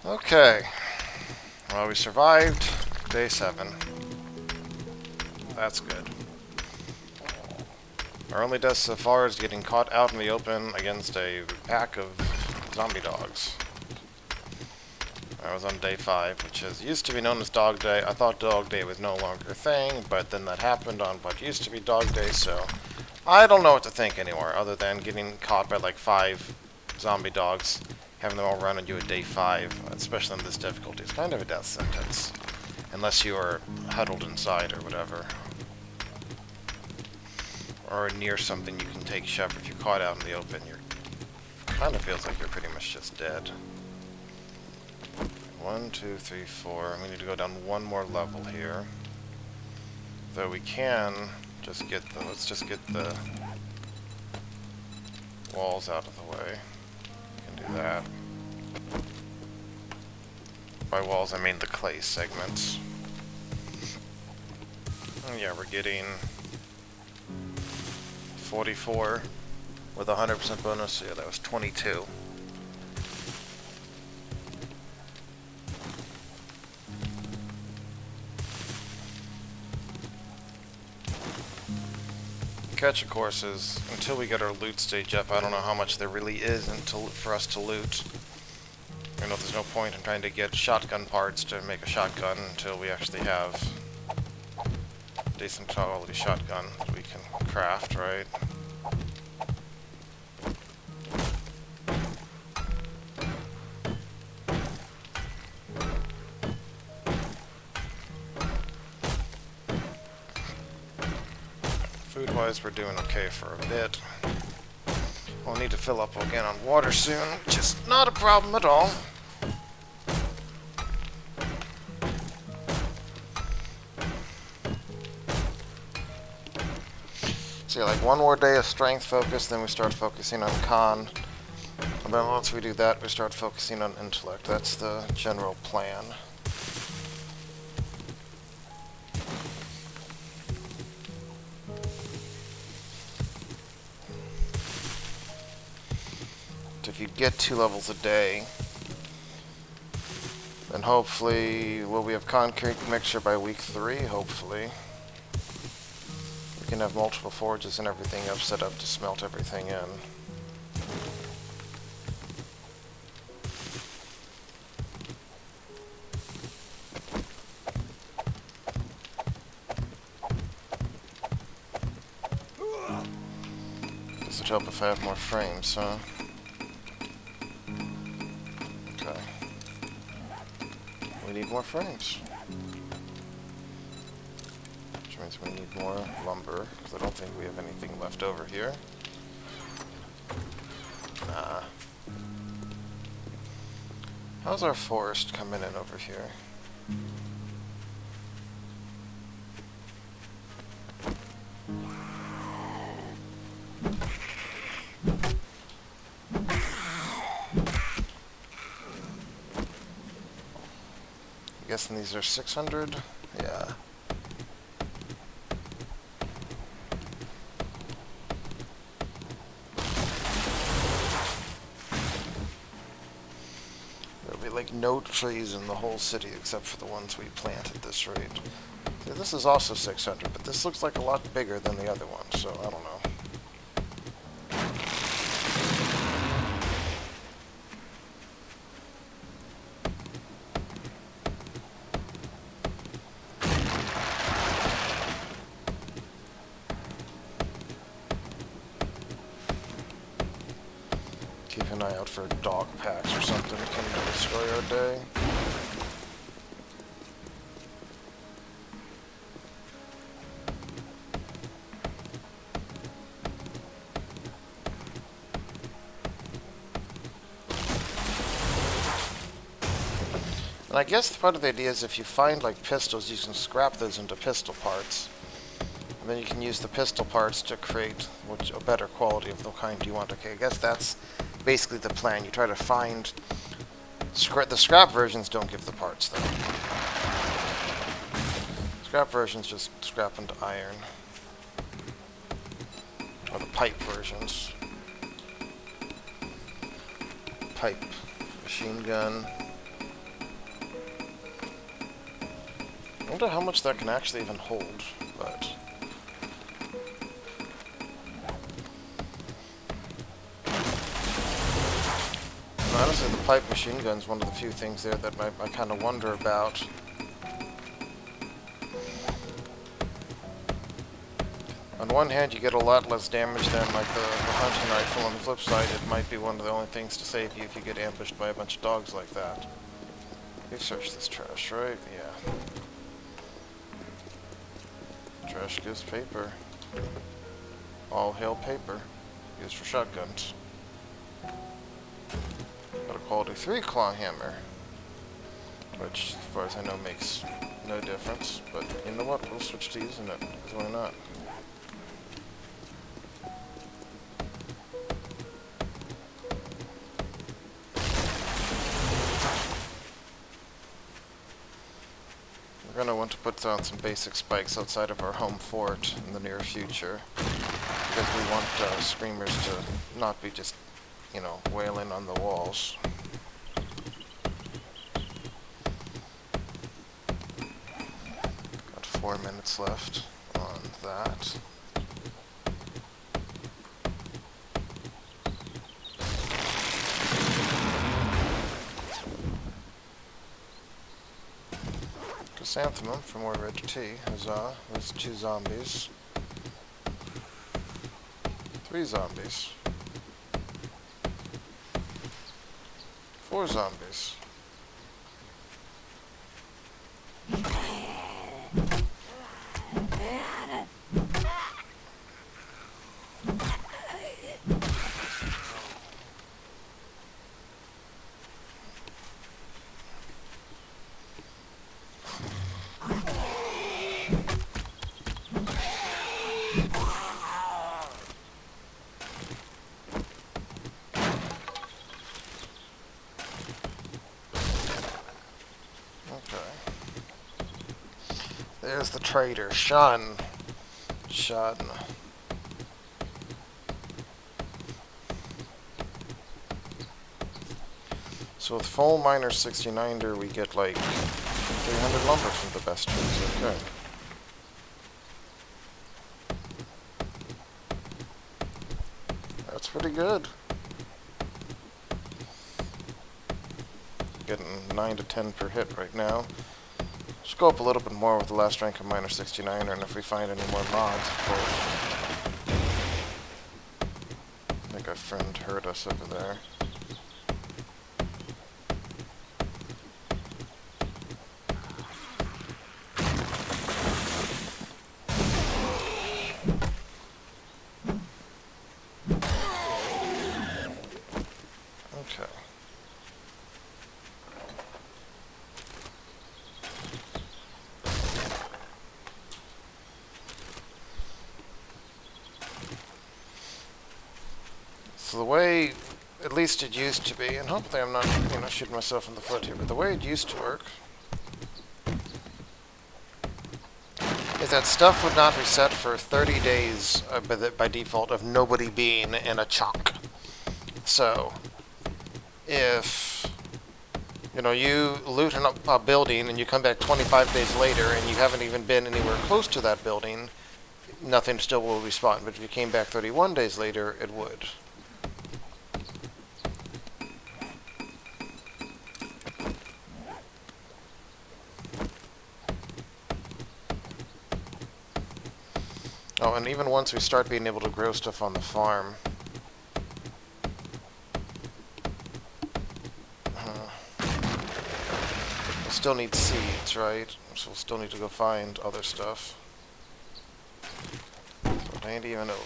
Okay. Well, we survived day 7. That's good. Our only death so far is getting caught out in the open against a pack of zombie dogs. I was on day 5, which used to be known as Dog Day. I thought Dog Day was no longer a thing, but then that happened on what used to be Dog Day, so I don't know what to think anymore, other than getting caught by like 5 zombie dogs, having them all run on you at day 5, especially on this difficulty. It's kind of a death sentence, unless you are huddled inside or whatever. Or near something you can take shelter. If you're caught out in the open, you're kind of feels like you're pretty much just dead. 1, 2, 3, 4. We need to go down one more level here. Though we can just get the, let's just get the walls out of the way. We can do that. By walls, I mean the clay segments. And yeah, we're getting 44 with 100% bonus, so yeah, that was 22. Catch, of course, is until we get our loot stage up, I don't know how much there really is for us to loot. I know there's no point in trying to get shotgun parts to make a shotgun until we actually have decent quality shotgun that we can craft, right? Food-wise, we're doing okay for a bit. We'll need to fill up again on water soon, which is not a problem at all. So yeah, like one more day of strength focus, then we start focusing on con. And then once we do that, we start focusing on intellect. That's the general plan. If you get 2 levels a day, then hopefully, will we have concrete mixture by week 3? Hopefully. We can have multiple forges and everything set up to smelt everything in. This would help if I have more frames, huh? Okay. We need more frames. Which means we need more lumber, because I don't think we have anything left over here. Nah. How's our forest coming in over here? I'm guessing these are 600? Yeah. There'll be like no trees in the whole city except for the ones we plant at this rate. See, this is also 600, but this looks like a lot bigger than the other one, so I don't know. Keep an eye out for dog packs or something that can destroy our day. And I guess part of the idea is if you find like pistols, you can scrap those into pistol parts. And then you can use the pistol parts to create a better quality of the kind you want. Okay, I guess that's basically the plan. You try to find... the scrap versions don't give the parts, though. Scrap versions just scrap into iron. Or the pipe versions. Pipe. Machine gun. I wonder how much that can actually even hold, but... honestly, the pipe machine gun's one of the few things there that I kind of wonder about. On one hand, you get a lot less damage than like the hunting rifle. On the flip side, it might be one of the only things to save you if you get ambushed by a bunch of dogs like that. We've searched this trash, right? Yeah. Trash gives paper. All hail paper. Used for shotguns. Got a quality 3 claw hammer. Which, as far as I know, makes no difference. But you know what? We'll switch to using it. Because why not? We're going to want to put down some basic spikes outside of our home fort in the near future. Because we want screamers to not be just, you know, wailing on the walls. Got 4 minutes left on that. Chrysanthemum for more red tea. Huzzah. There's 2 zombies. 3 zombies. 4 zombies. There's the traitor, Sean. So with full miner 69er, we get like 300 lumber from the best trees. Okay. That's pretty good. Getting 9 to 10 per hit right now. Just go up a little bit more with the last rank of miner 69er, and if we find any more mods, of course. I think our friend heard us over there. Okay. So the way, at least it used to be, and hopefully I'm not, you know, shooting myself in the foot here, but the way it used to work is that stuff would not reset for 30 days by default of nobody being in a chunk. So, if, you know, you loot a building and you come back 25 days later and you haven't even been anywhere close to that building, nothing still will respawn. But if you came back 31 days later, it would. Oh, and even once we start being able to grow stuff on the farm, we'll still need seeds, right? So we'll still need to go find other stuff. So it ain't even over.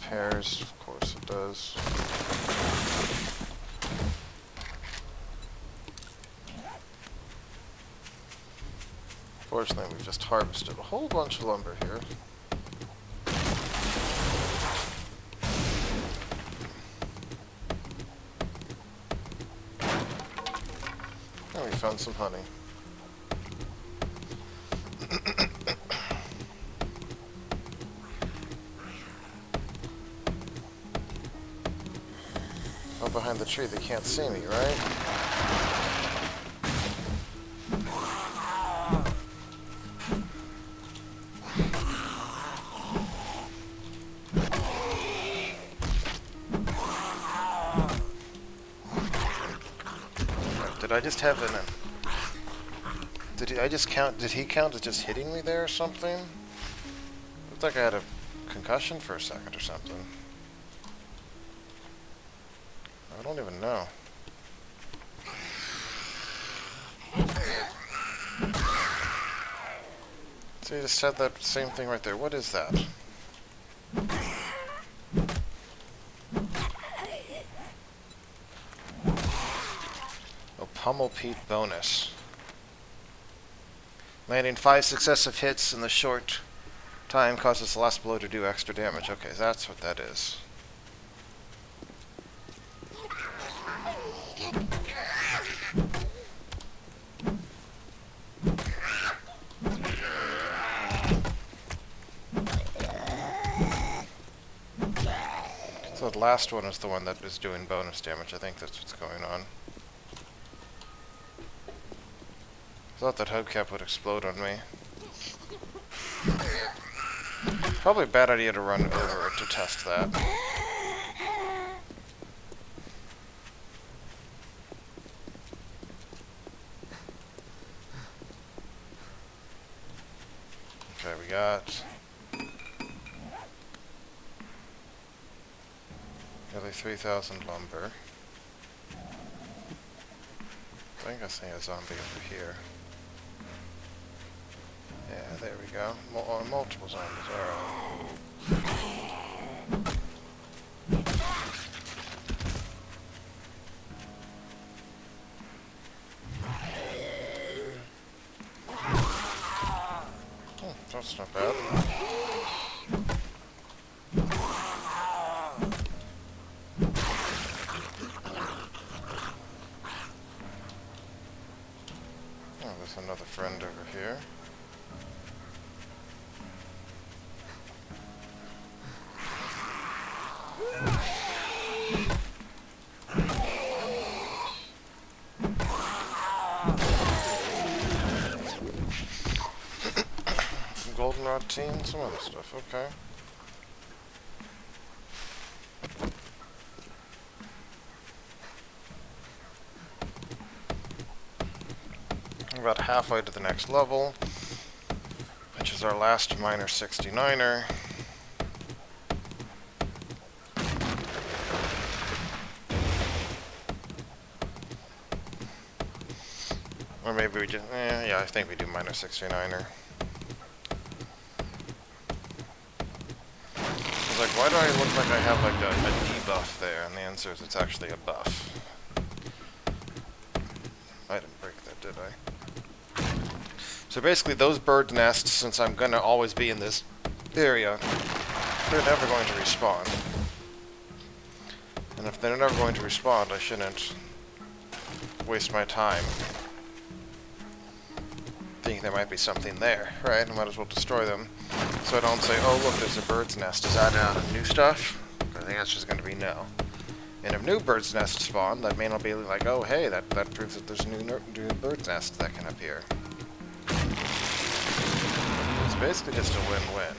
Repairs, of course it does. Fortunately, we've just harvested a whole bunch of lumber here. And we found some honey. behind the tree, they can't see me, right? Did I just have an... Did he count as just hitting me there or something? Looked like I had a concussion for a second or something. I don't even know. So you just said that same thing right there. What is that? Oh, Pummel Pete bonus. Landing 5 successive hits in the short time causes the last blow to do extra damage. Okay, that's what that is. So the last one is the one that is doing bonus damage. I think that's what's going on. I thought that hubcap would explode on me. Probably a bad idea to run over it to test that. Okay, we got nearly 3,000 lumber. I think I see a zombie over here. Yeah, there we go. Multiple zombies, alright. That's not bad. Oh, there's another friend over here. Goldenrod team, some other stuff, okay. We're about halfway to the next level, which is our last minor 69er. Or maybe we just, yeah, I think we do minor 69er. Like, why do I look like I have like a debuff there? And the answer is it's actually a buff. I didn't break that, did I? So basically those bird nests, since I'm gonna always be in this area, they're never going to respawn. And if they're never going to respawn, I shouldn't waste my time thinking there might be something there, right? I might as well destroy them. So I don't say, oh look, there's a bird's nest. Is that new stuff? I think that's just going to be no. And if new bird's nests spawn, that may not be like, oh hey, that proves that there's new bird's nests that can appear. It's basically just a win-win.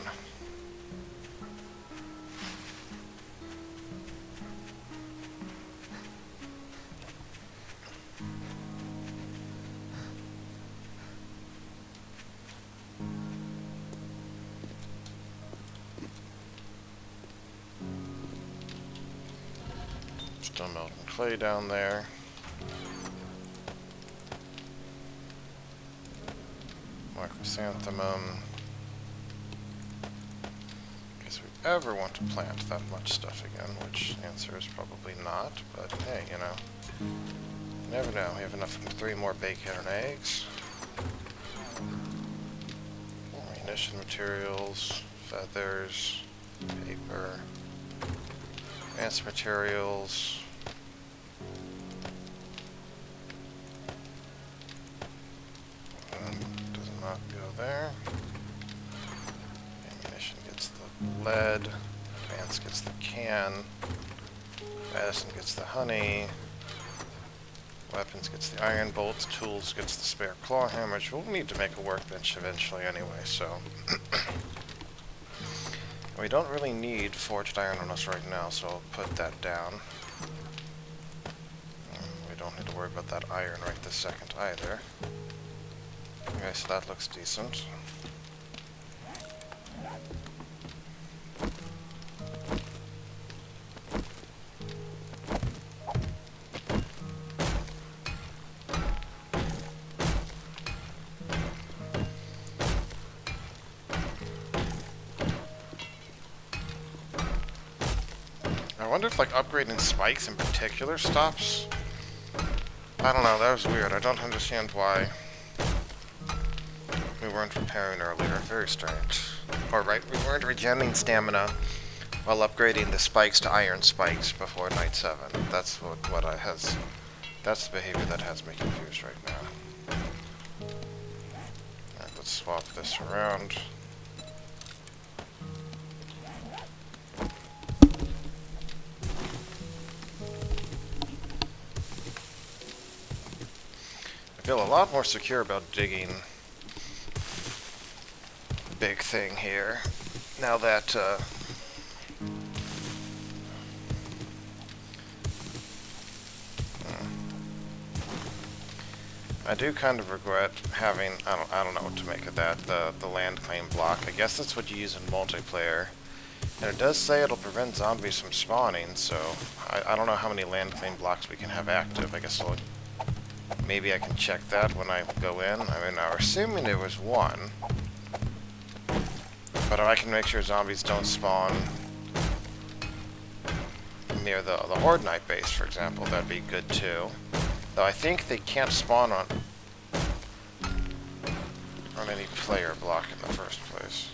Still melting clay down there. Microsanthemum. Guess we ever want to plant that much stuff again, which the answer is probably not, but hey, you know. You never know. We have enough for 3 more bacon and eggs. Ammunition materials, feathers, paper, advanced materials. Does not go there. Ammunition gets the lead. Advanced gets the can. Medicine gets the honey. Weapons gets the iron bolts. Tools gets the spare claw hammers. We'll need to make a workbench eventually anyway, so... We don't really need forged iron on us right now, so I'll put that down. We don't need to worry about that iron right this second either. Okay, so that looks decent. I wonder if, like, upgrading spikes in particular stops. I don't know, that was weird. I don't understand why we weren't repairing earlier. Very strange. Or, right, we weren't regenerating stamina while upgrading the spikes to iron spikes before night 7. That's that's the behavior that has me confused right now. Alright, let's swap this around. I feel a lot more secure about digging the big thing here now that I do kind of regret having I don't know what to make of that, the land claim block. I guess that's what you use in multiplayer. And it does say it'll prevent zombies from spawning, so I don't know how many land claim blocks we can have active. I guess maybe I can check that when I go in. I mean, I'm assuming there was one. But if I can make sure zombies don't spawn near the Horde Knight base, for example, that'd be good too. Though I think they can't spawn on any player block in the first place.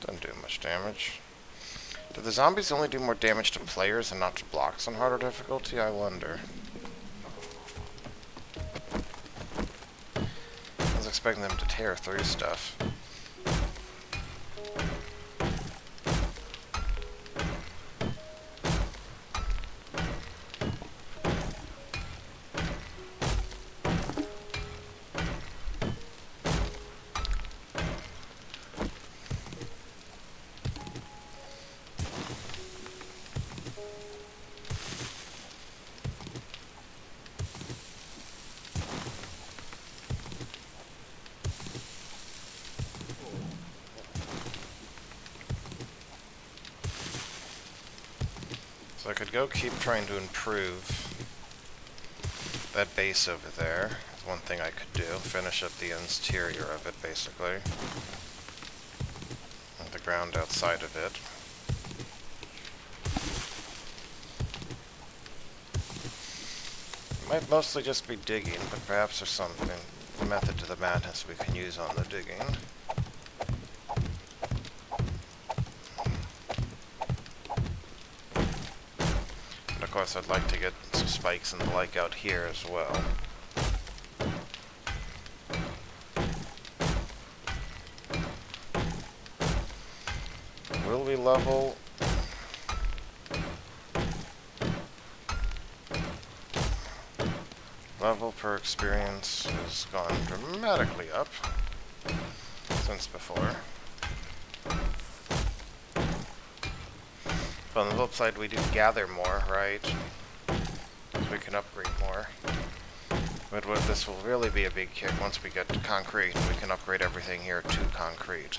Doesn't do much damage. Do the zombies only do more damage to players and not to blocks on harder difficulty? I wonder. I was expecting them to tear through stuff. So I could go keep trying to improve that base over there. That's one thing I could do. Finish up the interior of it, basically. And the ground outside of it. It might mostly just be digging, but perhaps there's something, a method to the madness we can use on the digging. Of course, I'd like to get some spikes and the like out here as well. Will we level? Level per experience has gone dramatically up since before. But on the flip side, we do gather more, right? So we can upgrade more. But what this will really be a big kick once we get to concrete, and we can upgrade everything here to concrete.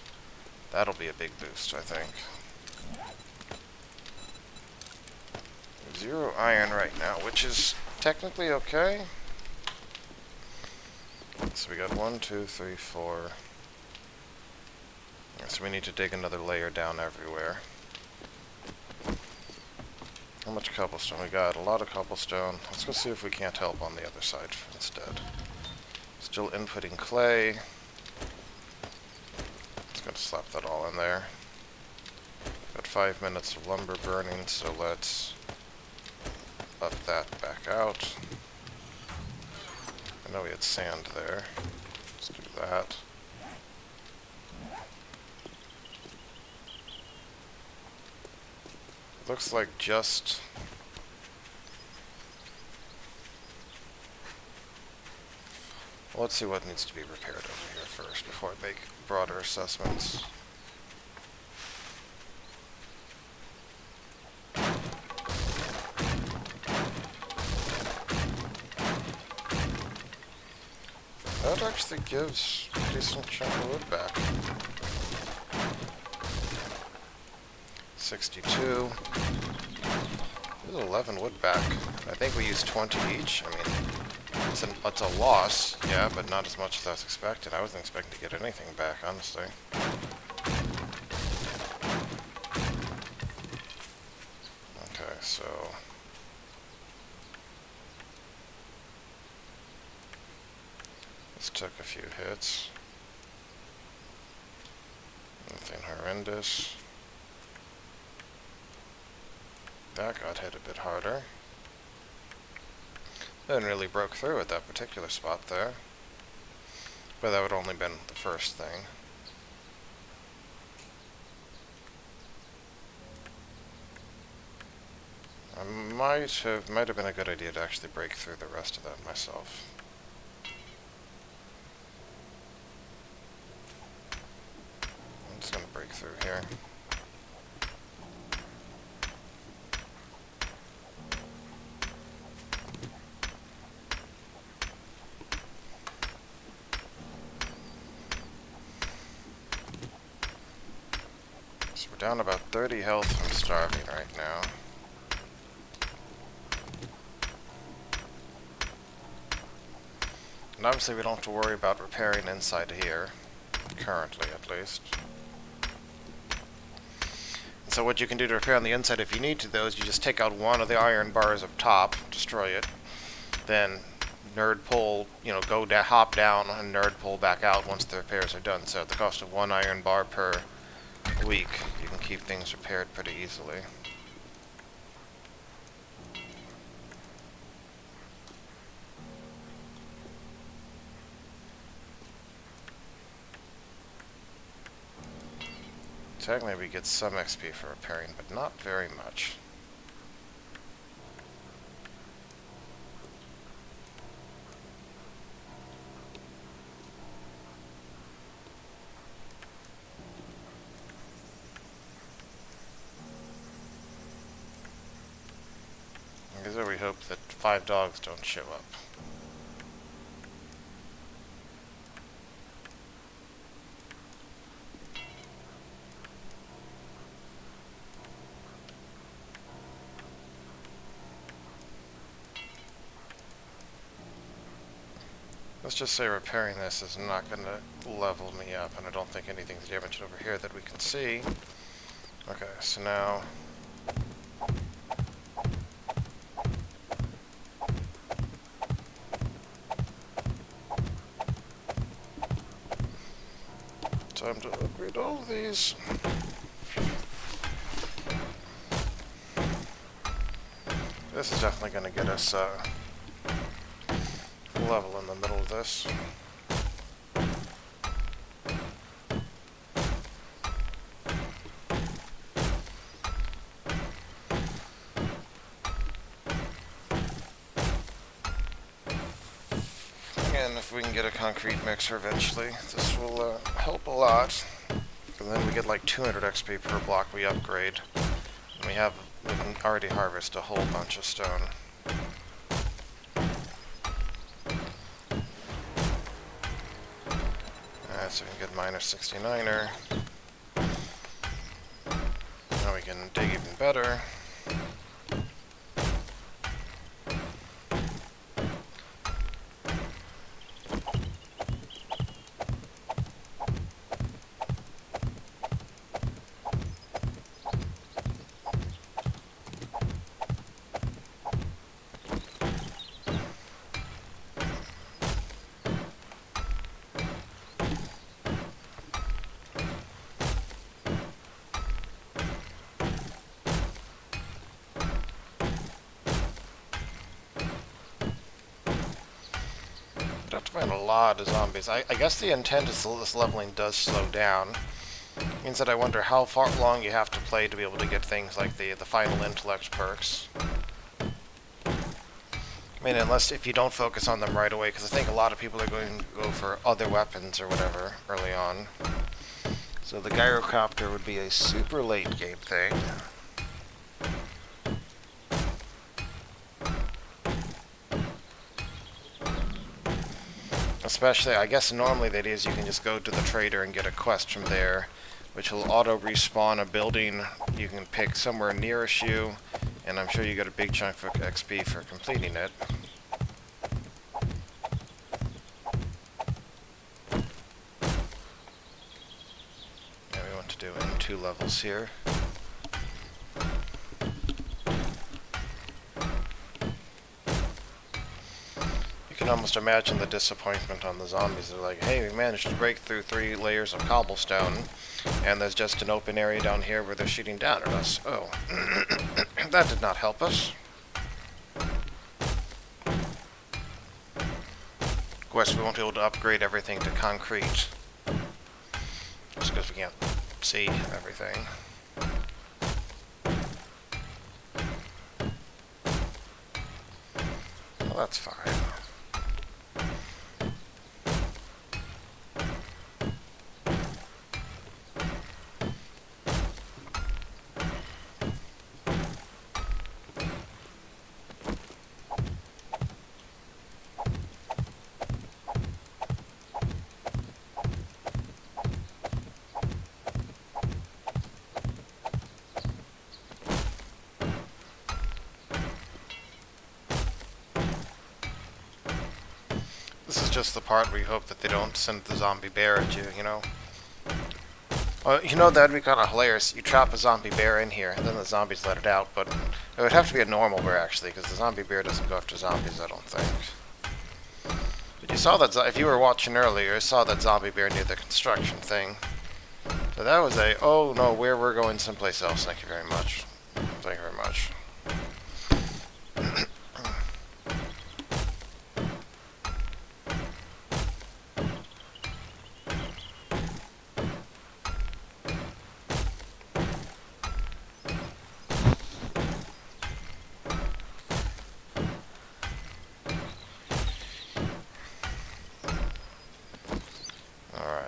That'll be a big boost, I think. 0 iron right now, which is technically okay. So we got 1, 2, 3, 4. So we need to dig another layer down everywhere. How much cobblestone? We got a lot of cobblestone. Let's go see if we can't help on the other side instead. Still inputting clay. Just gonna slap that all in there. Got 5 minutes of lumber burning, so let's up that back out. I know we had sand there. Let's do that. Looks like just... Well, let's see what needs to be repaired over here first before I make broader assessments. That actually gives a decent chunk of wood back. 62. There's 11 wood back. I think we used 20 each. I mean, it's a loss, yeah, but not as much as I was expecting. I wasn't expecting to get anything back, honestly. Okay, so... this took a few hits. Nothing horrendous. That got hit a bit harder. Then really broke through at that particular spot there. But that would only been the first thing. Might have been a good idea to actually break through the rest of that myself. I'm just gonna break through here. So we're down about 30 health from starving right now. And obviously we don't have to worry about repairing inside here, currently at least. And so what you can do to repair on the inside if you need to, though, is you just take out one of the iron bars up top, destroy it, then nerd pull, you know, hop down and nerd pull back out once the repairs are done. So at the cost of one iron bar per week, you can keep things repaired pretty easily. Technically we get some XP for repairing, but not very much. I guess we hope that 5 dogs don't show up. Let's just say repairing this is not going to level me up, and I don't think anything's damaged over here that we can see. Okay, so now... time to upgrade all of these. This is definitely going to get us level in the middle of this. And if we can get a concrete mixer eventually, this will help a lot. And then we get like 200 XP per block we upgrade. And we can already harvest a whole bunch of stone. Alright, so we can get minus 69er. Now we can dig even better. find a lot of zombies. I guess the intent is this leveling does slow down. It means that I wonder how far long you have to play to be able to get things like the final intellect perks. I mean, unless if you don't focus on them right away, because I think a lot of people are going to go for other weapons or whatever early on. So the gyrocopter would be a super late game thing. Especially, I guess normally that is you can just go to the trader and get a quest from there, which will auto-respawn a building you can pick somewhere nearest you, and I'm sure you get a big chunk of XP for completing it. Yeah, we want to do in 2 levels here. You can almost imagine the disappointment on the zombies. They're like, hey, we managed to break through 3 layers of cobblestone, and there's just an open area down here where they're shooting down at us. Oh, that did not help us. Of course, we won't be able to upgrade everything to concrete, just because we can't see everything. Well, that's fine. This is just the part where you hope that they don't send the zombie bear at you, you know? You know, that'd be kind of hilarious. You trap a zombie bear in here, and then the zombies let it out, but it would have to be a normal bear, actually, because the zombie bear doesn't go after zombies, I don't think. But you saw that, if you were watching earlier, you saw that zombie bear near the construction thing. So that was a, oh no, we're going someplace else, thank you very much. Thank you very much.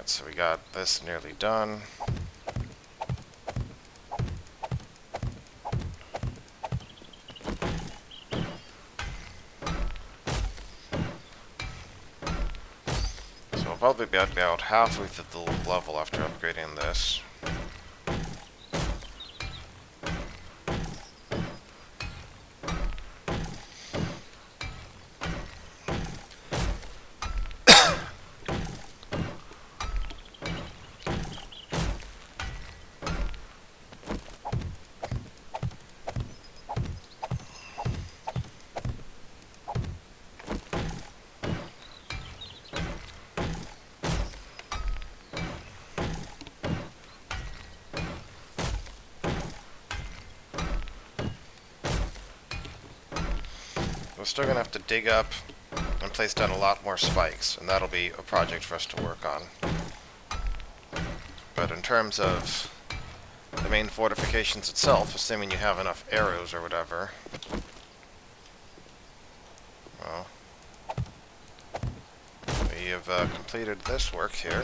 So we got this nearly done. So we'll probably be about halfway through the level after upgrading this. We're still going to have to dig up and place down a lot more spikes, and that'll be a project for us to work on. But in terms of the main fortifications itself, assuming you have enough arrows or whatever, well, we have completed this work here.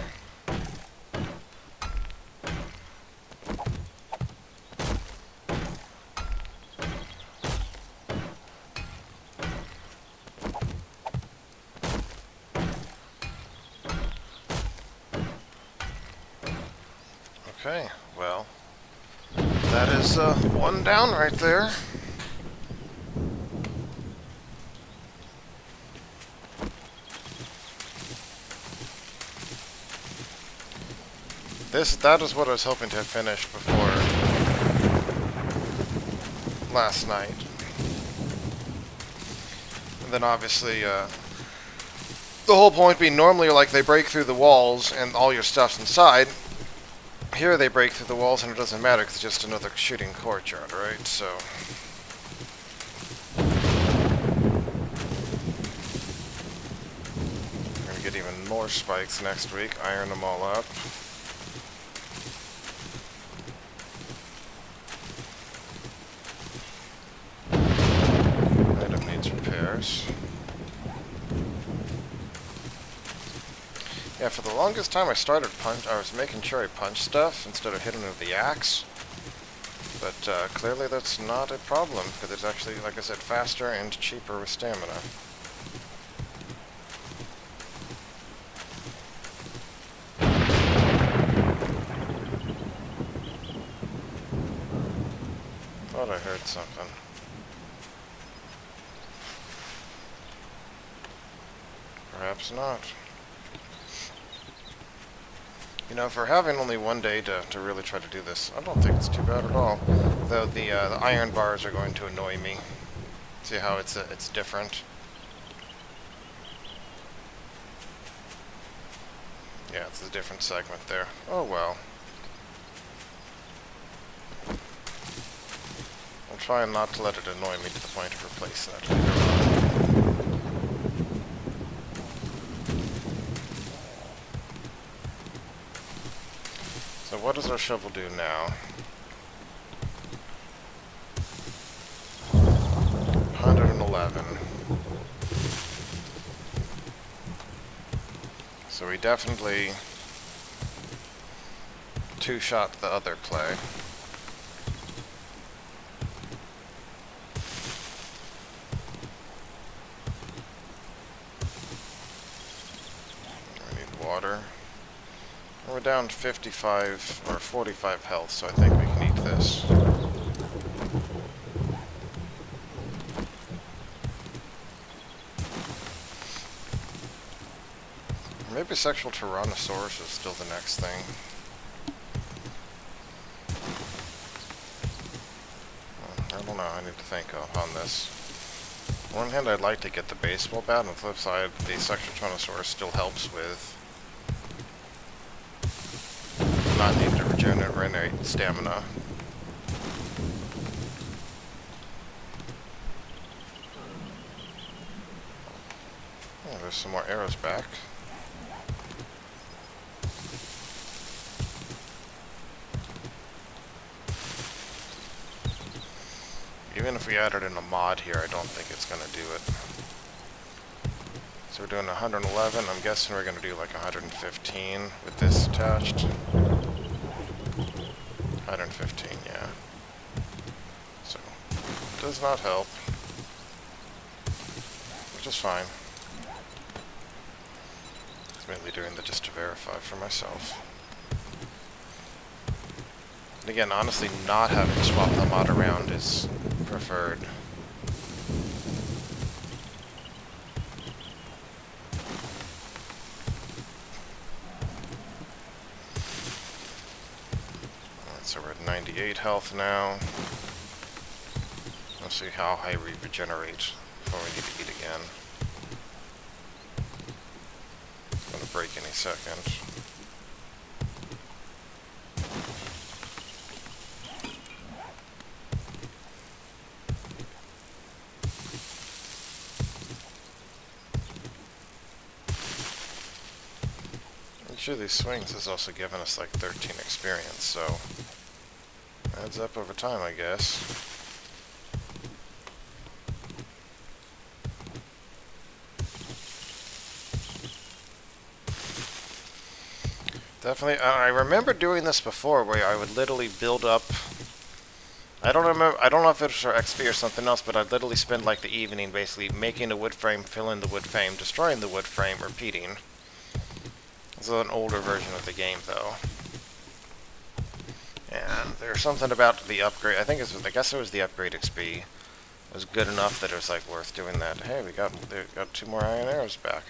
Okay, well, that is one down right there. That is what I was hoping to have finished before last night. And then obviously, the whole point being normally like they break through the walls and all your stuff's inside. Here they break through the walls and it doesn't matter because it's just another shooting courtyard, right? So we're gonna more spikes next week, iron them all up. Item needs repairs. Yeah, for the longest time I was making sure I punched stuff instead of hitting it with the axe. But clearly that's not a problem, because it's actually, like I said, faster and cheaper with stamina. Thought I heard something. Perhaps not. You know, for having only one day to really try to do this, I don't think it's too bad at all. Though the iron bars are going to annoy me. See how it's different? Yeah, it's a different segment there. Oh well. I'll try not to let it annoy me to the point of replacing it later on. So what does our shovel do now? 111. So we definitely two-shot the other play. We need water. We're down 55 or 45 health, so I think we can eat this. Maybe sexual Tyrannosaurus is still the next thing. I don't know, I need to think on this. On one hand, I'd like to get the baseball bat, on the flip side, the sexual Tyrannosaurus still helps with not needing to regenerate stamina. Oh, there's some more arrows back. Even if we added in a mod here, I don't think it's going to do it. So we're doing 111. I'm guessing we're going to do like 115 with this attached. 115, yeah. So, does not help. Which is fine. It's mainly doing the just to verify for myself. And again, honestly, not having to swap the mod around is preferred. Alright, so we're at 98 health now. Let's see how high we regenerate before we need to eat again. It's gonna break any second. Each of these swings has also given us like 13 experience, so adds up over time, I guess. Definitely, I remember doing this before, where I would literally build up. I don't know if it was for XP or something else, but I'd literally spend like the evening basically making a wood frame, filling the wood frame, destroying the wood frame, repeating. This is an older version of the game, though. And there's something about the upgrade. I guess it was the upgrade XP. It was good enough that it was like worth doing that. Hey, we got 2 more iron arrows back.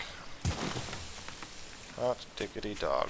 Hot diggity dog.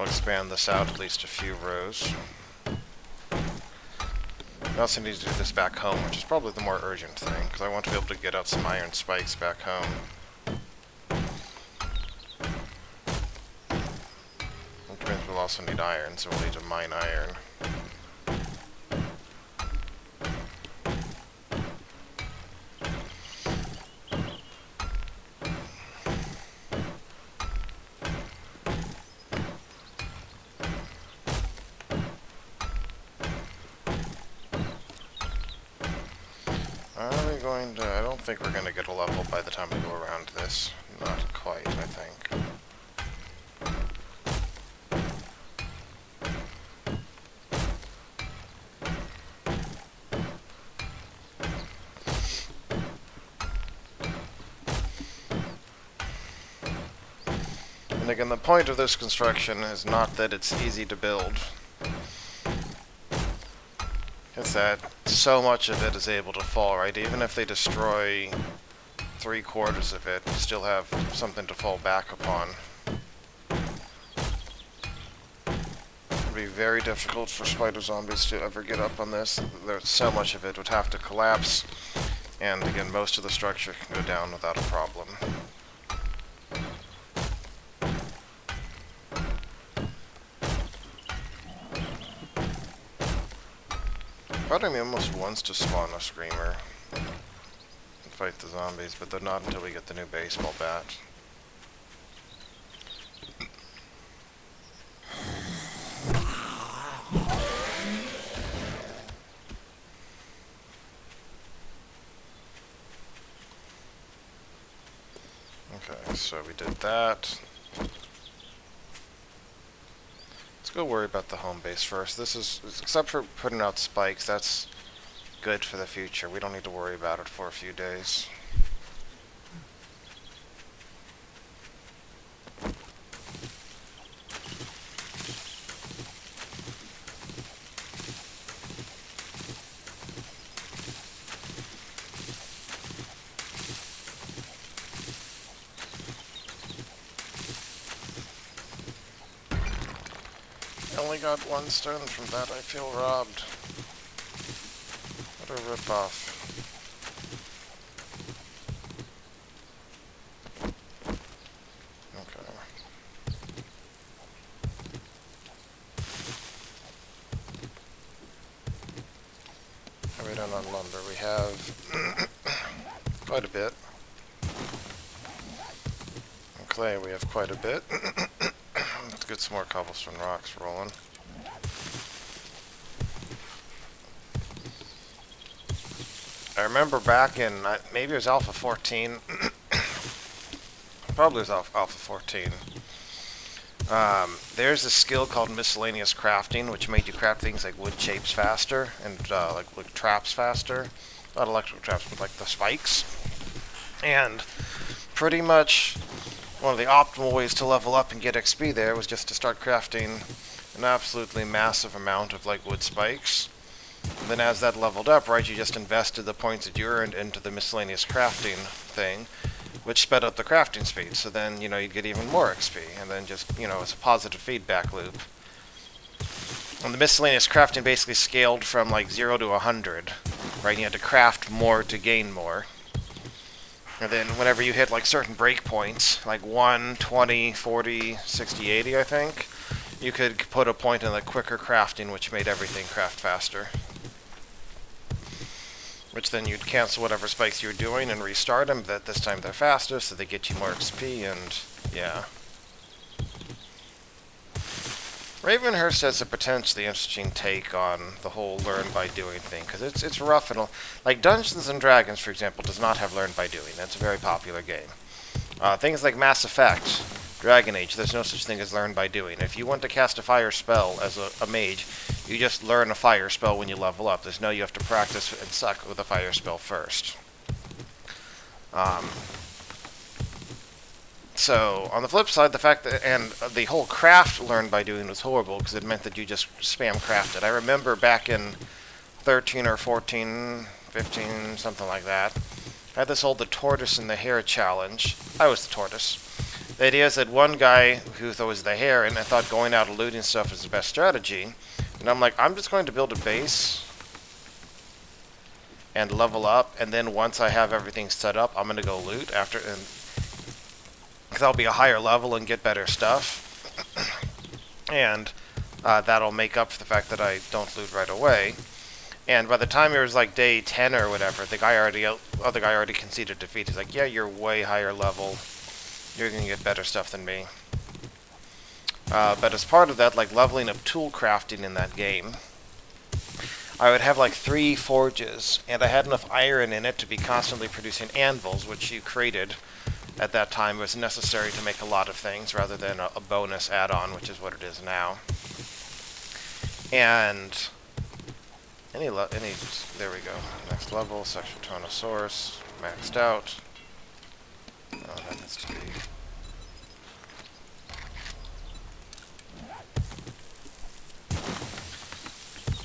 We'll expand this out at least a few rows. We also need to do this back home, which is probably the more urgent thing, because I want to be able to get out some iron spikes back home. Which means we'll also need iron, so we'll need to mine iron. I don't think we're going to get a level by the time we go around this. Not quite, I think. And again, the point of this construction is not that it's easy to build. It's that so much of it is able to fall, right? Even if they destroy 3/4 of it, you still have something to fall back upon. It would be very difficult for spider zombies to ever get up on this. There's so much of it would have to collapse, and again, most of the structure can go down without a problem. Part of me almost wants to spawn a screamer and fight the zombies, but they're not until we get the new baseball bat. Okay, so we did that. Let's go worry about the home base first. This is, except for putting out spikes, that's good for the future. We don't need to worry about it for a few days. I only got 1 stone from that. I feel robbed. What a ripoff. Okay. How are we done on lumber? We have quite a bit. On clay we have quite a bit. Let's get some more cobblestone rocks rolling. I remember back in, maybe it was Alpha 14, probably it was Alpha 14, there's a skill called miscellaneous crafting, which made you craft things like wood shapes faster, and like traps faster. Not electrical traps, but like the spikes. And pretty much one of the optimal ways to level up and get XP there was just to start crafting an absolutely massive amount of like wood spikes. And then as that leveled up, right, you just invested the points that you earned into the miscellaneous crafting thing, which sped up the crafting speed. So then, you know, you'd get even more XP, and then just, you know, it's a positive feedback loop. And the miscellaneous crafting basically scaled from like 0 to 100, right? And you had to craft more to gain more. And then whenever you hit like certain breakpoints, like 1, 20, 40, 60, 80, I think, you could put a point in the quicker crafting, which made everything craft faster. Which then you'd cancel whatever spikes you were doing and restart them, but this time they're faster, so they get you more XP, and yeah. Ravenhurst has a potentially interesting take on the whole learn by doing thing, because it's rough and like Dungeons and Dragons, for example, does not have learn by doing. That's a very popular game. Things like Mass Effect, Dragon Age, there's no such thing as learn by doing. If you want to cast a fire spell as a mage, you just learn a fire spell when you level up. There's no you have to practice and suck with a fire spell first. So, on the flip side, the fact that, and the whole craft learn by doing was horrible, because it meant that you just spam crafted. I remember back in 13 or 14, 15, something like that, I had this old The Tortoise and the Hare challenge. I was the tortoise. The idea is that one guy who thought was the hare, and I thought going out and looting stuff is the best strategy. And I'm like, I'm just going to build a base and level up, and then once I have everything set up, I'm going to go loot after, and because I'll be a higher level and get better stuff. And that'll make up for the fact that I don't loot right away. And by the time it was like day 10 or whatever, the other guy already conceded defeat. He's like, yeah, you're way higher level. You're going to get better stuff than me. But as part of that, like leveling up tool crafting in that game, I would have like 3 forges, and I had enough iron in it to be constantly producing anvils, which you created at that time was necessary to make a lot of things, rather than a bonus add-on, which is what it is now. And there we go. Next level, sexual Tyrannosaurus, maxed out. Oh, that needs to be.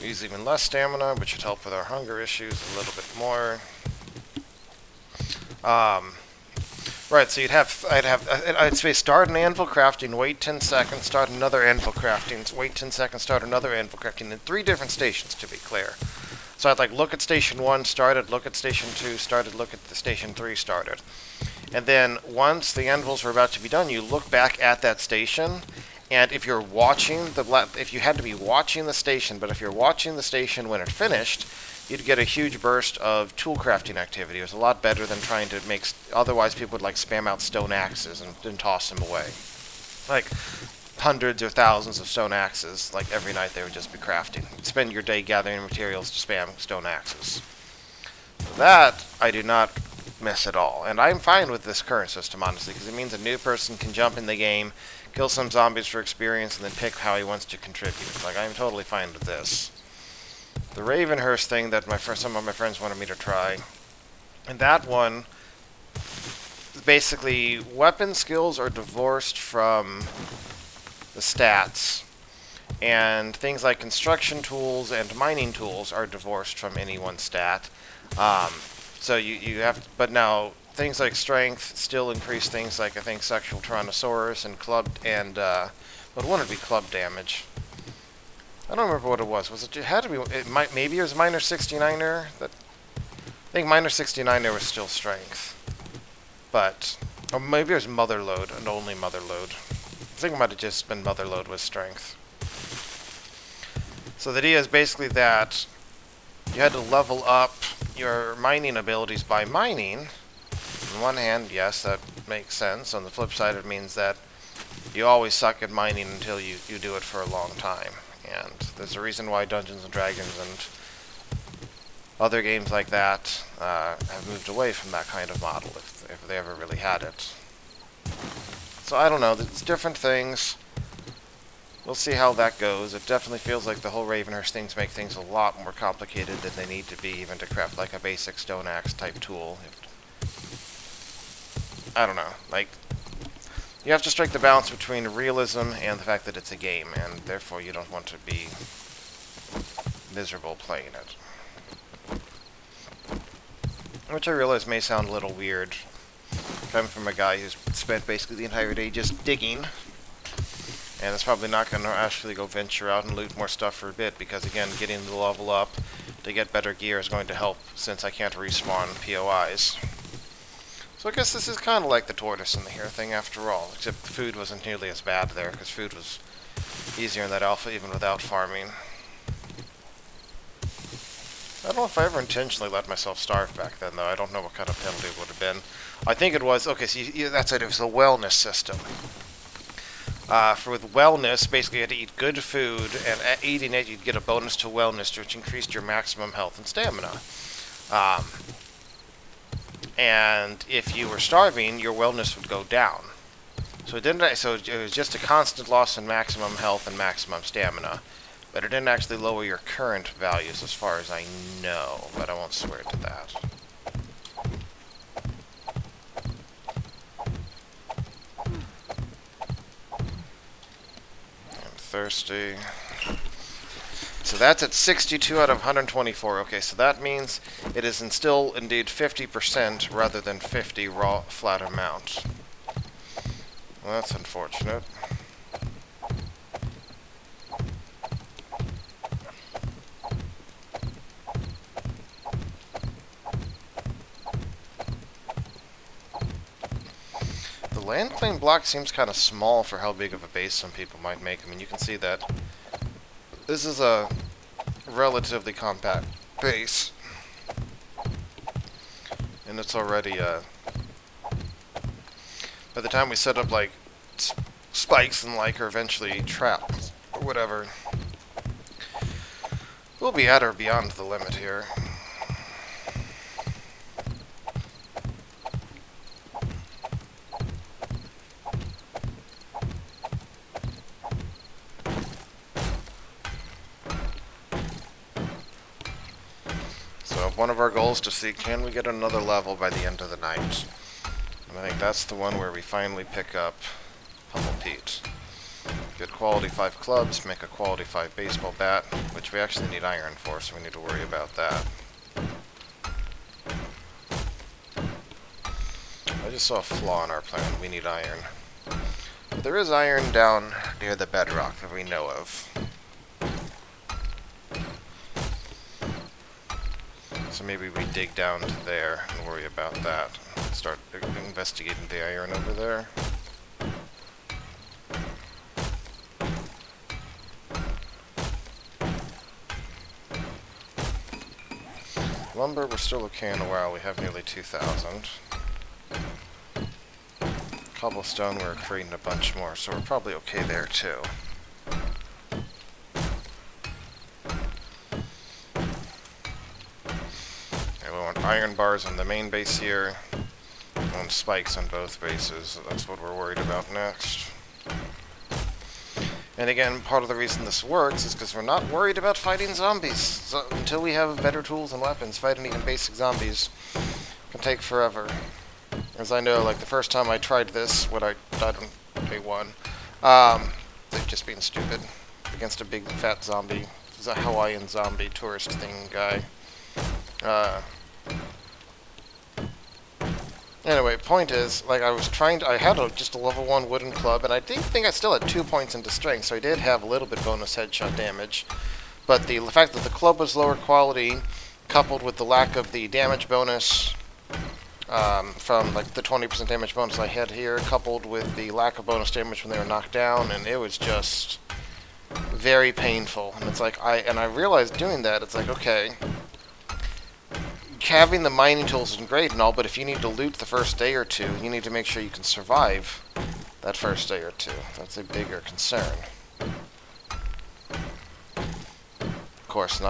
Use even less stamina, which should help with our hunger issues a little bit more. Right, so I'd say start an anvil crafting, wait 10 seconds, start another anvil crafting, wait 10 seconds, start another anvil crafting, in 3 different stations, to be clear. So I'd like look at station 1, started, look at station 2, started, look at the station 3, started. And then once the anvils were about to be done, you look back at that station, and if you're watching if you had to be watching the station, but if you're watching the station when it finished, you'd get a huge burst of tool crafting activity. It was a lot better than trying to make, otherwise people would like spam out stone axes and toss them away. Like hundreds or thousands of stone axes, like every night they would just be crafting. You'd spend your day gathering materials to spam stone axes. So that I do not miss at all. And I'm fine with this current system, honestly, because it means a new person can jump in the game, kill some zombies for experience, and then pick how he wants to contribute. Like, I'm totally fine with this. The Ravenhurst thing that some of my friends wanted me to try, and that one, basically, weapon skills are divorced from the stats, and things like construction tools and mining tools are divorced from any one stat. So you have, but now things like strength still increase things like, I think, sexual Tyrannosaurus and what would it be, club damage. I don't remember what it was. It had to be, maybe it was minor 69er. I think minor 69er was still strength. But, or maybe it was mother load and only mother load. I think it might have just been mother load with strength. So the idea is basically that you had to level up your mining abilities by mining. On one hand, yes, that makes sense. On the flip side, it means that you always suck at mining until you do it for a long time. And there's a reason why Dungeons & Dragons and other games like that have moved away from that kind of model, if they ever really had it. So I don't know, it's different things. We'll see how that goes. It definitely feels like the whole Ravenhurst things make things a lot more complicated than they need to be, even to craft like a basic stone axe type tool. I don't know, like, you have to strike the balance between realism and the fact that it's a game, and therefore you don't want to be miserable playing it. Which I realize may sound a little weird, coming from a guy who's spent basically the entire day just digging, and is probably not going to actually go venture out and loot more stuff for a bit, because again, getting the level up to get better gear is going to help, since I can't respawn POIs. So I guess this is kind of like the tortoise and the hare thing after all, except the food wasn't nearly as bad there, because food was easier in that alpha even without farming. I don't know if I ever intentionally let myself starve back then, though. I don't know what kind of penalty it would have been. I think it was, okay, so that's it, it was a wellness system. With wellness, basically you had to eat good food, and at eating it you'd get a bonus to wellness, which increased your maximum health and stamina. And if you were starving, your wellness would go down. So it was just a constant loss in maximum health and maximum stamina. But it didn't actually lower your current values as far as I know, but I won't swear to that. I'm thirsty. So that's at 62 out of 124. Okay, so that means it is still indeed 50% rather than 50 raw flat amount. Well, that's unfortunate. The land claim block seems kind of small for how big of a base some people might make. I mean, you can see that this is a relatively compact base. And it's already, by the time we set up, like, spikes and, like, or eventually traps, or whatever, we'll be at or beyond the limit here. So one of our goals to see, can we get another level by the end of the night? And I think that's the one where we finally pick up Pummel Pete. Get quality 5 clubs, make a quality 5 baseball bat, which we actually need iron for, so we need to worry about that. I just saw a flaw in our plan. We need iron. But there is iron down near the bedrock that we know of. So maybe we dig down to there and worry about that. Start investigating the iron over there. Lumber, we're still okay in a while. We have nearly 2,000. Cobblestone, we're creating a bunch more, so we're probably okay there too. Okay, we want iron bars on the main base here. We want spikes on both bases, so that's what we're worried about next. And again, part of the reason this works is because we're not worried about fighting zombies. So until we have better tools and weapons, fighting even basic zombies can take forever. As I know, like the first time I tried this, when I died on day 1, they've just been stupid against a big fat zombie. It's a Hawaiian zombie tourist thing guy. Anyway, point is, like I had just a level 1 wooden club, and I think I still had 2 points into strength, so I did have a little bit bonus headshot damage. But the fact that the club was lower quality, coupled with the lack of the damage bonus from like the 20% damage bonus I had here, coupled with the lack of bonus damage when they were knocked down, and it was just very painful. And it's like I realized doing that, it's like, okay, having the mining tools is great and all, but if you need to loot the first day or two, you need to make sure you can survive that first day or two. That's a bigger concern. Of course,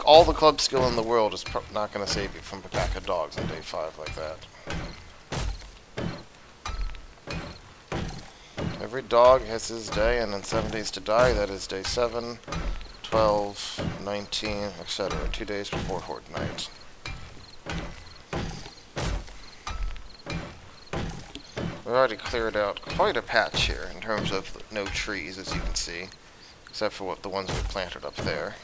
all the club skill in the world is not going to save you from a pack of dogs on day 5 like that. Every dog has his day, and in 7 days to die, that is day 7, 12, 19, etc. 2 days before Horde Night. We've already cleared out quite a patch here in terms of no trees, as you can see, except for the ones we planted up there.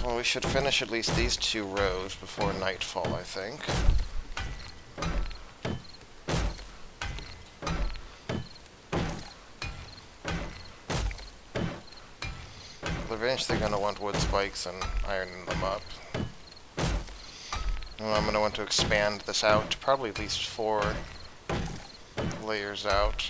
Well, we should finish at least these 2 rows before nightfall, I think. We're eventually going to want wood spikes and ironing them up. And I'm going to want to expand this out, probably at least 4 layers out.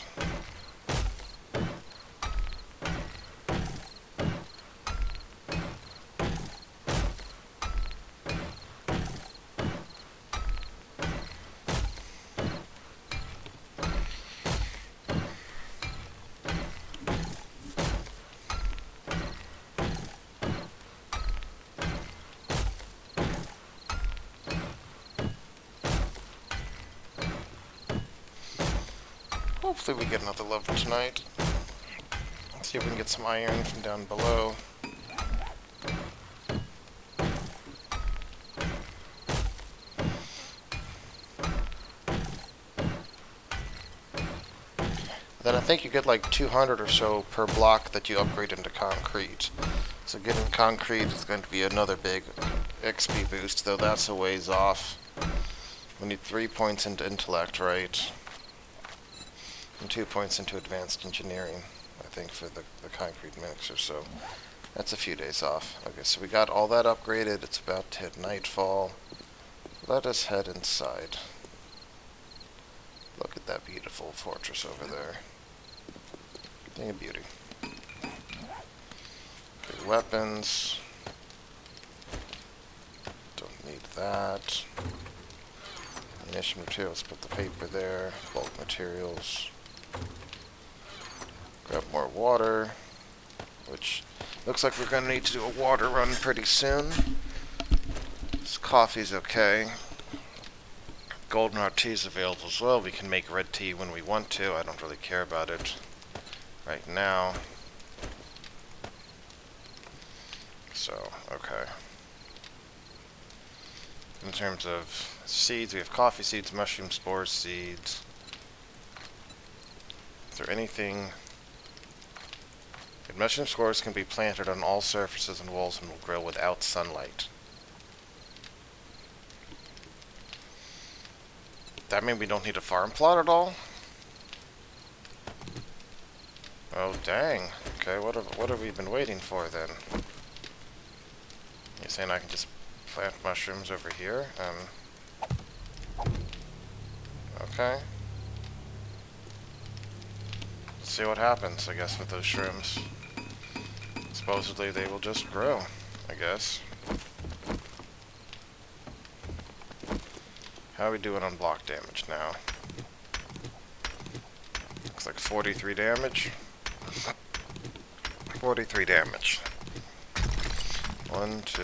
Hopefully we get another level tonight. Let's see if we can get some iron from down below. Then I think you get like 200 or so per block that you upgrade into concrete. So getting concrete is going to be another big XP boost, though that's a ways off. We need 3 points into intellect, right? And 2 points into advanced engineering, I think, for the concrete mixer, so that's a few days off. Okay, so we got all that upgraded. It's about to hit nightfall. Let us head inside. Look at that beautiful fortress over there. Thing of beauty. Okay, weapons. Don't need that. Ammunition materials, put the paper there. Bulk materials. Grab more water, which looks like we're going to need to do a water run pretty soon. This coffee's okay. Goldenrod tea is available as well. We can make red tea when we want to. I don't really care about it right now. So, okay. In terms of seeds, we have coffee seeds, mushroom spores, seeds. Is there anything... Mushroom spores can be planted on all surfaces and walls and will grow without sunlight. That mean we don't need a farm plot at all? Oh dang. Okay, what have we been waiting for then? You're saying I can just plant mushrooms over here? Okay. Let's see what happens, I guess, with those shrooms. Supposedly they will just grow, I guess. How are we doing on block damage now? Looks like 43 damage. 43 damage. 1, 2,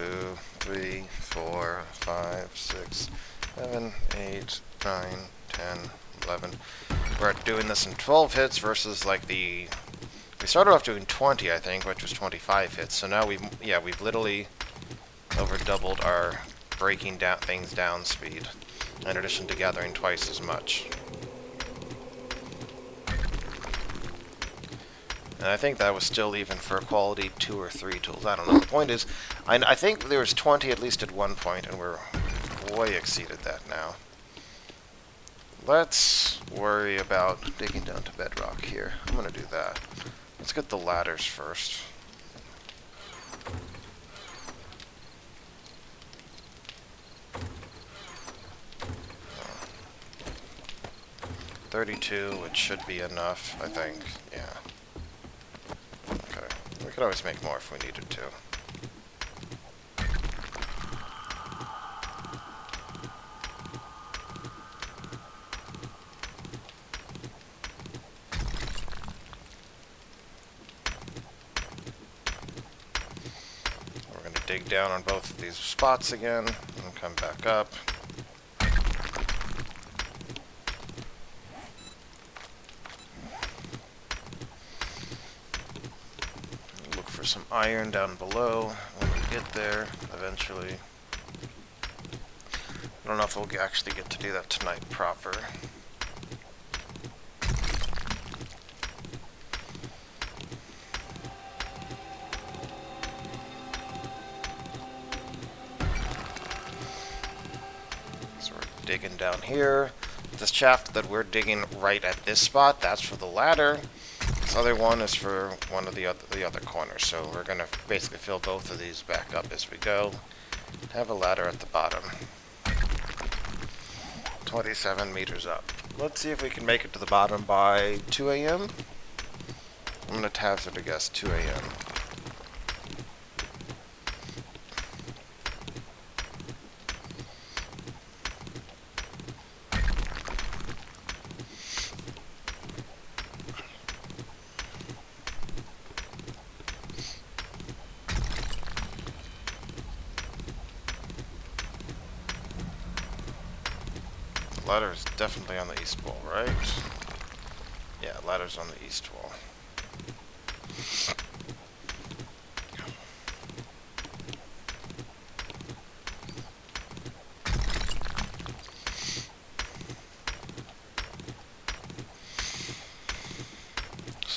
3, 4, 5, 6, 7, 8, 9, 10, 11. We're doing this in 12 hits versus like the... We started off doing 20, I think, which was 25 hits. So now we've literally over doubled our breaking down things down speed, in addition to gathering twice as much. And I think that was still even for quality 2 or 3 tools. I don't know. The point is, I think there was 20 at least at one point, and we're way exceeded that now. Let's worry about digging down to bedrock here. I'm going to do that. Let's get the ladders first. Oh. 32, which should be enough, I think. Yeah. Okay. We could always make more if we needed to. Dig down on both of these spots again, and come back up. Look for some iron down below when we get there, eventually. I don't know if we'll actually get to do that tonight proper. Digging down here. This shaft that we're digging right at this spot, that's for the ladder. This other one is for one of the other corners. So we're gonna basically fill both of these back up as we go. Have a ladder at the bottom. 27 meters up. Let's see if we can make it to the bottom by 2 a.m. I'm gonna hazard a guess 2 a.m. Ladder is definitely on the east wall, right? Yeah, ladder's on the east wall.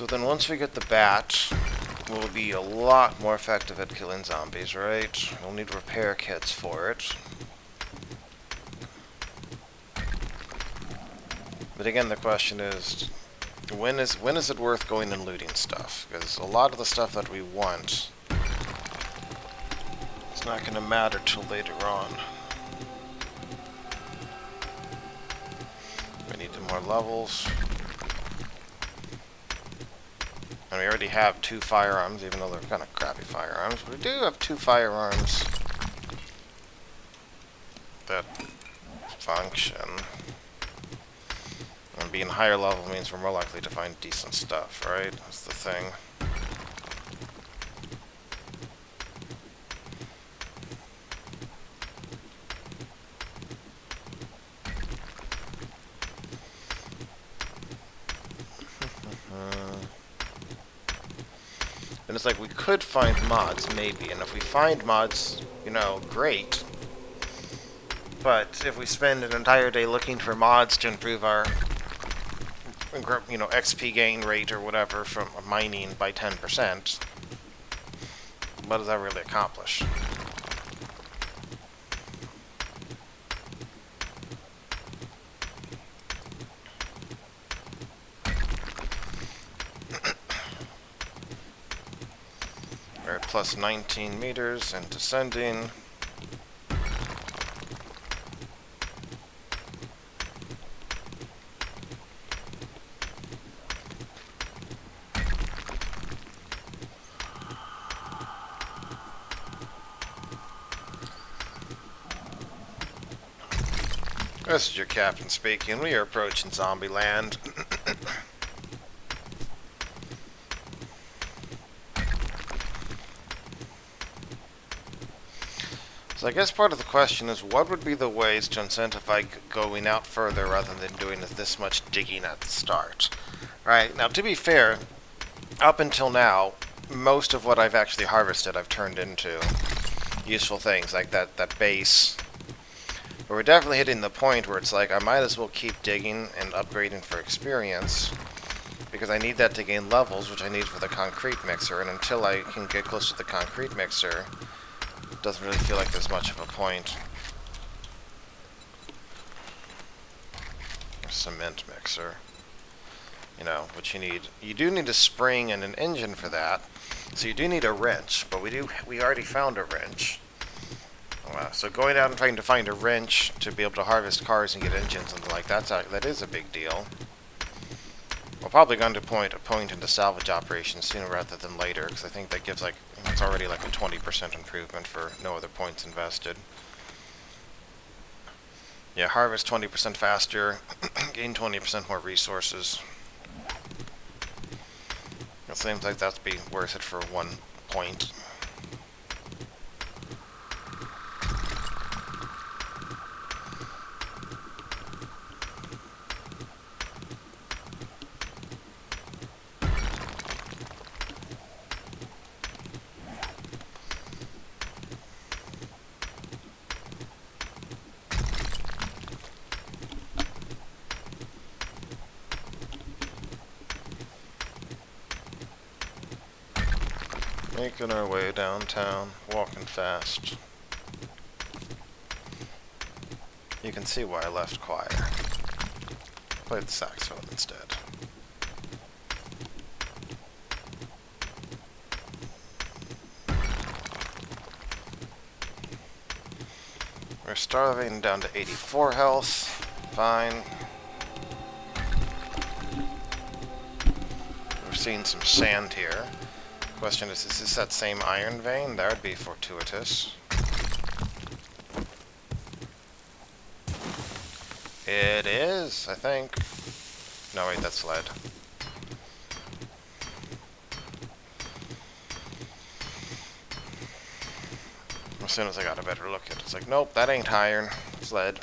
So then once we get the bat, we'll be a lot more effective at killing zombies, right? We'll need repair kits for it. But again, the question is, when is it worth going and looting stuff? Because a lot of the stuff that we want is not going to matter till later on. We need more levels. And we already have 2 firearms, even though they're kind of crappy firearms. We do have 2 firearms that function. And being higher level means we're more likely to find decent stuff, right? That's the thing. And it's like we could find mods, maybe, and if we find mods, you know, great. But if we spend an entire day looking for mods to improve our, you know, XP gain rate or whatever from mining by 10%, what does that really accomplish? We're at plus 19 meters and descending. This is your captain speaking. We are approaching zombie land. So I guess part of the question is, what would be the ways to incentivize going out further rather than doing this much digging at the start? Right, now to be fair, up until now, most of what I've actually harvested I've turned into useful things, like that base. But we're definitely hitting the point where it's like, I might as well keep digging and upgrading for experience, because I need that to gain levels, which I need for the concrete mixer, and until I can get close to the concrete mixer, it doesn't really feel like there's much of a point. A cement mixer. You know, what you need. You do need a spring and an engine for that, so you do need a wrench, but we already found a wrench. So going out and trying to find a wrench to be able to harvest cars and get engines and like that is a big deal. We're probably going to point a point into salvage operations sooner rather than later, because I think that gives it's already like a 20% improvement for no other points invested. Yeah, harvest 20% faster, gain 20% more resources. It seems like that'd be worth it for 1 point. Making our way downtown, walking fast. You can see why I left choir. Played the saxophone instead. We're starving down to 84 health. Fine. We're seeing some sand here. Question is this that same iron vein? That would be fortuitous. It is, I think. No, wait, that's lead. As soon as I got a better look at it, it's like, nope, that ain't iron. It's lead.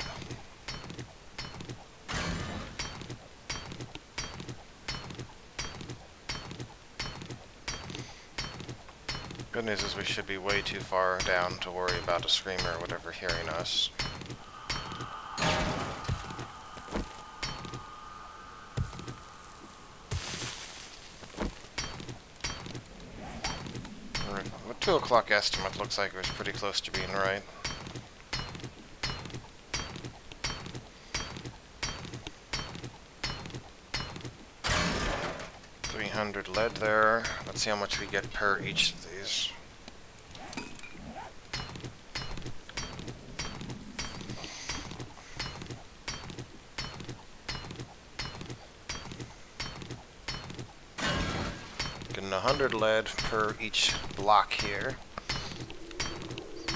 Good news is we should be way too far down to worry about a screamer or whatever hearing us. 2 o'clock estimate looks like it was pretty close to being right. $300 lead there. Let's see how much we get per each of these. Getting 100 lead per each block here.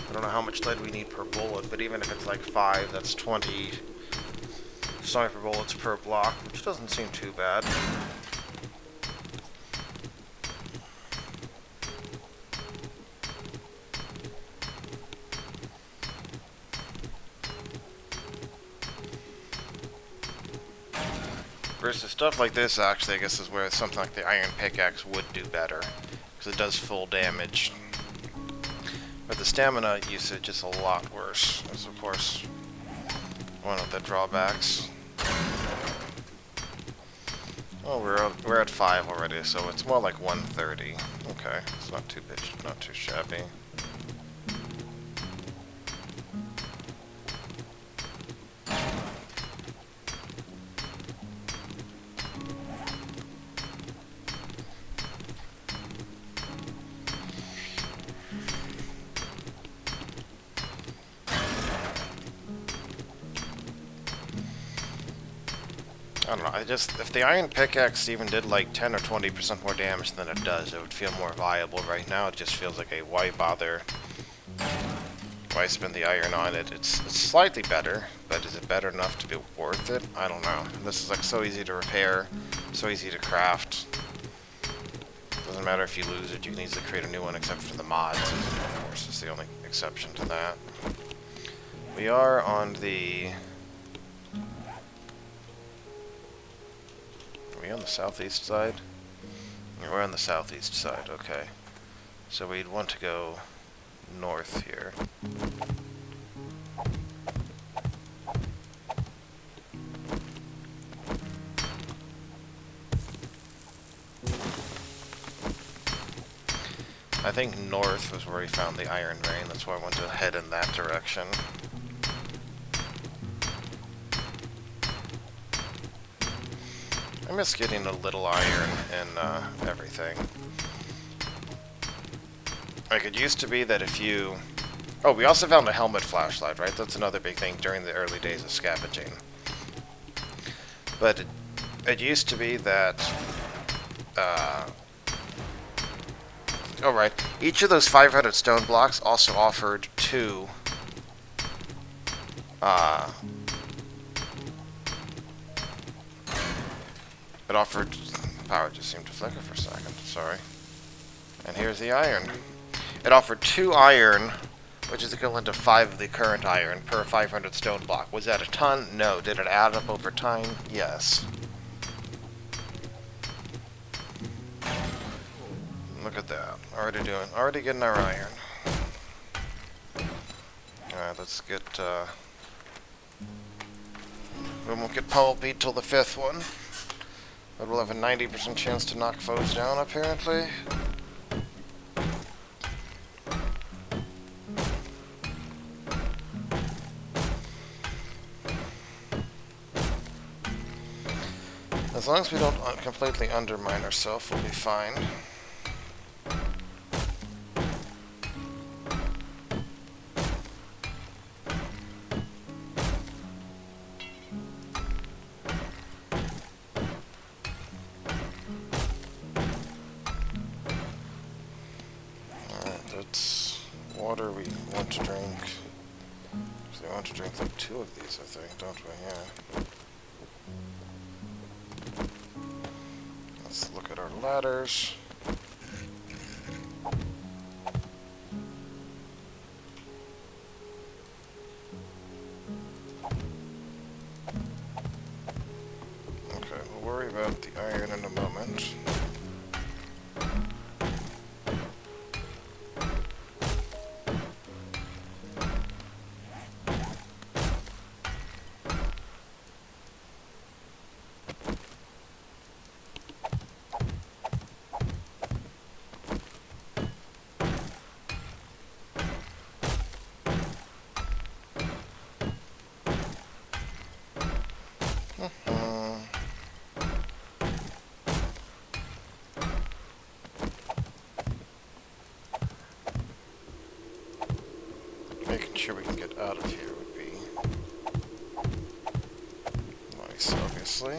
I don't know how much lead we need per bullet, but even if it's like 5, that's 20 sniper bullets per block, which doesn't seem too bad. Versus stuff like this, actually, I guess is where something like the iron pickaxe would do better, because it does full damage. But the stamina usage is a lot worse. That's, of course, one of the drawbacks. Oh, we're at 5 already, so it's more like 130. Okay, it's not too shabby. I don't know, if the iron pickaxe even did like 10 or 20% more damage than it does, it would feel more viable. Right now it just feels like a why bother? Why spend the iron on it? It's slightly better, but is it better enough to be worth it? I don't know. This is like so easy to repair, so easy to craft. Doesn't matter if you lose it, you can easily create a new one except for the mods. Of course, is the only exception to that. We are on the... Are we on the southeast side? Yeah, we're on the southeast side, okay. So we'd want to go north here. I think north was where we found the iron vein, that's why I want to head in that direction. I miss getting a little iron in everything. Like, it used to be that if you... Oh, we also found a helmet flashlight, right? That's another big thing during the early days of scavenging. But it used to be that... Oh, right. Each of those 500 stone blocks also offered 2... It offered... Power just seemed to flicker for a second. Sorry. And here's the iron. It offered 2 iron, which is equivalent to 5 of the current iron per 500 stone block. Was that a ton? No. Did it add up over time? Yes. Look at that. Already getting our iron. Alright, let's get, we won't get pummel beat till the 5th one. But we'll have a 90% chance to knock foes down, apparently. As long as we don't completely undermine ourselves, we'll be fine. Water we want to drink. So we want to drink like 2 of these, I think, don't we? Yeah. Let's look at our ladders. Okay, we'll worry about the iron in a moment. obviously.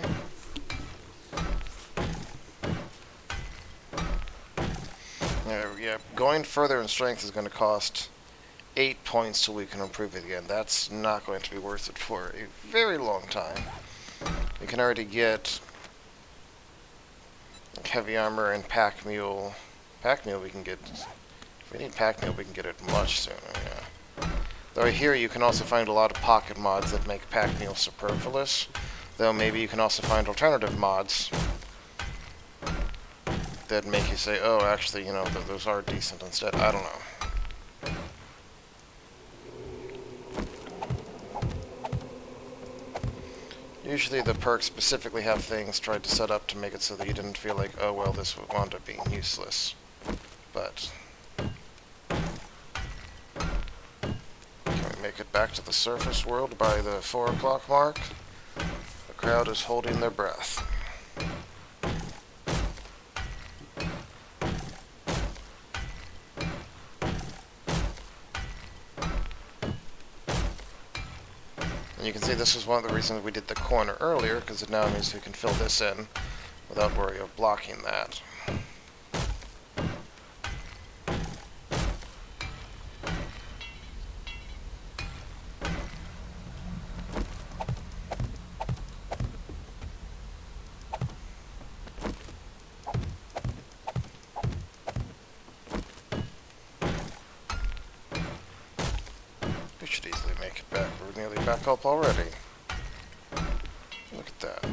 Yeah, going further in strength is going to cost 8 points till we can improve it again. That's not going to be worth it for a very long time. We can already get heavy armor and pack mule. Pack mule we can get. If we need pack mule, we can get it much sooner. Yeah. Though here you can also find a lot of pocket mods that make pack mule superfluous. Though maybe you can also find alternative mods that make you say, oh, actually, you know, those are decent instead. I don't know. Usually the perks specifically have things tried to set up to make it so that you didn't feel like, oh, well, this would wind up being useless. But can we make it back to the surface world by the 4 o'clock mark? The crowd is holding their breath. And you can see this is one of the reasons we did the corner earlier, because it now means we can fill this in without worry of blocking that. We should easily make it back. We're nearly back up already. Look at that.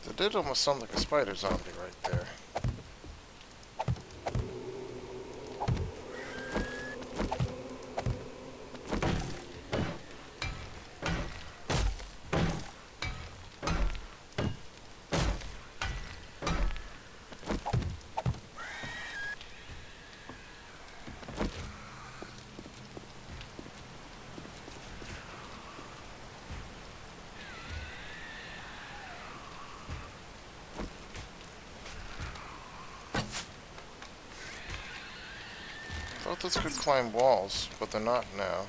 That did almost sound like a spider zombie right there. I thought this could climb walls, but they're not now.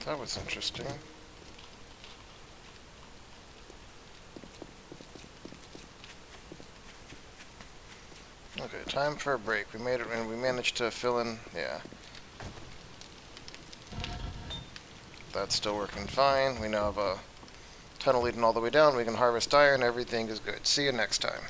That was interesting. Okay, time for a break. We made it, and we managed to fill in, yeah. That's still working fine. We now have a tunnel leading all the way down. We can harvest iron. Everything is good. See you next time.